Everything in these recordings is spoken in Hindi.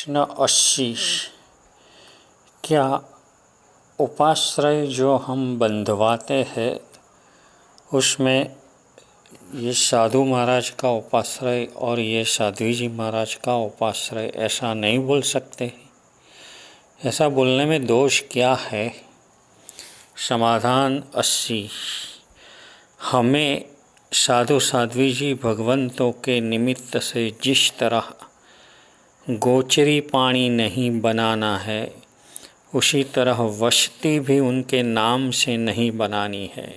प्रश्न 80। क्या उपाश्रय जो हम बंधवाते हैं उसमें ये साधु महाराज का उपाश्रय और ये साध्वी जी महाराज का उपाश्रय ऐसा नहीं बोल सकते? ऐसा बोलने में दोष क्या है? समाधान 80। हमें साधु साध्वी जी भगवंतों के निमित्त से जिस तरह गोचरी पानी नहीं बनाना है, उसी तरह वस्ती भी उनके नाम से नहीं बनानी है।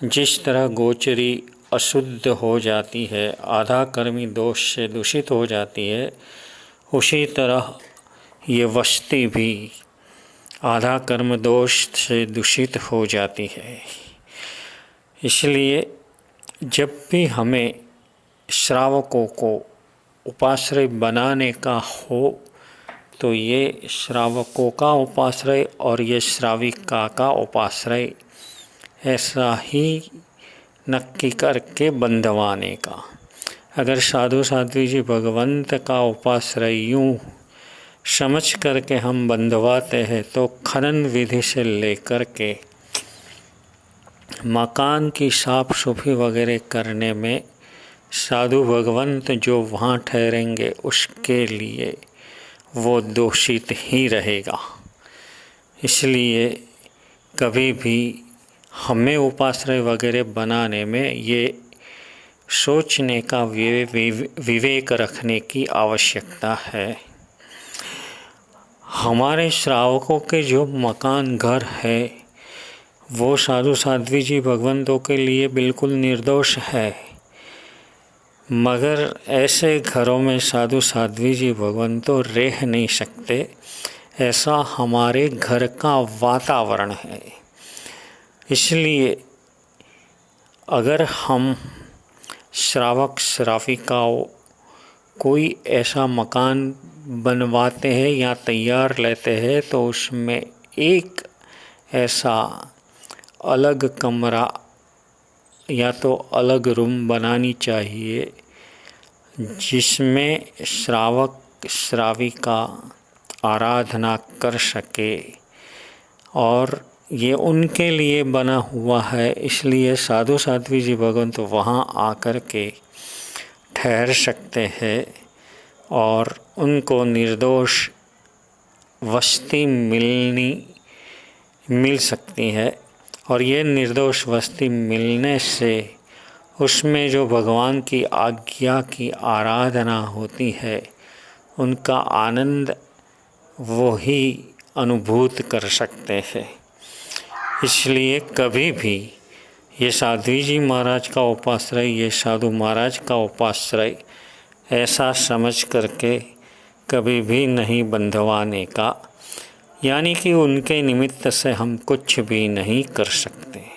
जिस तरह गोचरी अशुद्ध हो जाती है, आधा कर्मी दोष से दूषित हो जाती है, उसी तरह ये वस्ती भी आधा कर्म दोष से दूषित हो जाती है। इसलिए जब भी हमें श्रावकों को उपाश्रय बनाने का हो तो ये श्रावकों का उपाश्रय और ये श्राविका का उपाश्रय ऐसा ही नक्की करके बंधवाने का। अगर साधु साध्वी जी भगवंत का उपाश्रय यूँ समझ करके हम बंधवाते हैं तो खनन विधि से लेकर के मकान की साफ सफाई वगैरह करने में साधु भगवंत जो वहाँ ठहरेंगे उसके लिए वो दोषित ही रहेगा। इसलिए कभी भी हमें उपाश्रय वगैरह बनाने में ये सोचने का विवेक रखने की आवश्यकता है। हमारे श्रावकों के जो मकान घर है वो साधु साध्वी जी भगवंतों के लिए बिल्कुल निर्दोष है, मगर ऐसे घरों में साधु साध्वी जी भगवंतों रह नहीं सकते। ऐसा हमारे घर का वातावरण है। इसलिए अगर हम श्रावक श्राविकाओं कोई ऐसा मकान बनवाते हैं या तैयार लेते हैं तो उसमें एक ऐसा अलग कमरा या तो अलग रूम बनानी चाहिए जिसमें श्रावक श्राविका आराधना कर सके, और ये उनके लिए बना हुआ है। इसलिए साधु साध्वी जी भगवंत वहाँ आकर के ठहर सकते हैं और उनको निर्दोष वस्ती मिल सकती है। और ये निर्दोष वस्ती मिलने से उसमें जो भगवान की आज्ञा की आराधना होती है उनका आनंद वो ही अनुभूत कर सकते हैं। इसलिए कभी भी ये साध्वी जी महाराज का उपाश्रय, ये साधु महाराज का उपाश्रय ऐसा समझ करके कभी भी नहीं बंधवाने का, यानी कि उनके निमित्त से हम कुछ भी नहीं कर सकते।